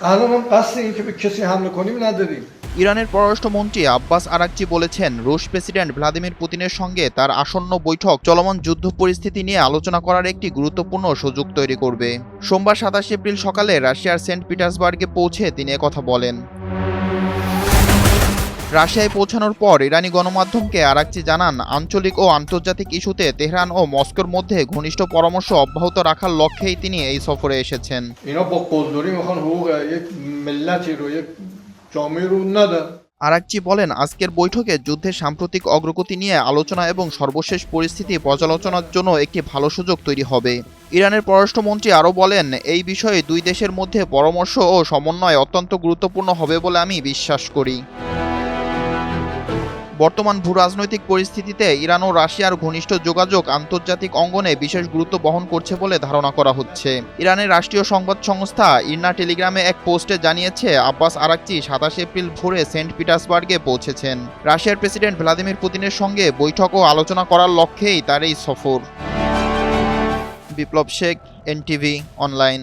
الان هم قصد این که به کسی حمله کنیم نداریم. ইরানের পররাষ্ট্রমন্ত্রী Abbas Araghchi বলেছেন, রুশ প্রেসিডেন্ট ভ্লাদিমির পুতিনের সঙ্গে তার আসন্ন বৈঠক চলমান যুদ্ধ পরিস্থিতি নিয়ে আলোচনা করার একটি গুরুত্বপূর্ণ সুযোগ তৈরি করবে। সোমবার 27 এপ্রিল সকালে রাশিয়ার সেন্ট পিটার্সবার্গে পৌঁছে তিনি একথা বলেন। রাশিয়ায় পৌঁছানোর পর ইরানি গণমাধ্যমকে আরাকচি জানান, আঞ্চলিক ও আন্তর্জাতিক ইস্যুতে তেহরান ও মস্কোর মধ্যে ঘনিষ্ঠ পরামর্শ অব্যাহত রাখার লক্ষ্যেই তিনি এই সফরে এসেছেন। اینا با قلدری میخوان حقوق یک ملتی رو یک جامعه رو ندن. আরাকচি বলেন, আজকের বৈঠকে যুদ্ধের সাম্প্রতিক অগ্রগতি নিয়ে আলোচনা এবং সর্বশেষ পরিস্থিতি পর্যালোচনার জন্য একটি ভালো সুযোগ তৈরি হবে। ইরানের পররাষ্ট্রমন্ত্রী আরও বলেন, এই বিষয়ে দুই দেশের মধ্যে পরামর্শ ও সমন্বয় অত্যন্ত গুরুত্বপূর্ণ হবে বলে আমি বিশ্বাস করি। বর্তমান ভূরাজনৈতিক পরিস্থিতিতে ইরান ও রাশিয়ার ঘনিষ্ঠ যোগাযোগ আন্তর্জাতিক অঙ্গনে বিশেষ গুরুত্ব বহন করছে বলে ধারণা করা হচ্ছে। ইরানের রাষ্ট্রীয় সংবাদ সংস্থা ইরনা টেলিগ্রামে এক পোস্টে জানিয়েছে, আব্বাস আরাকচি 27 এপ্রিল ভোরে সেন্ট পিটার্সবার্গে পৌঁছেছেন। রাশিয়ার প্রেসিডেন্ট ভ্লাদিমির পুতিনের সঙ্গে বৈঠক ও আলোচনা করার লক্ষ্যেই তার এই সফর। বিপ্লব শেখ, এনটিভি অনলাইন।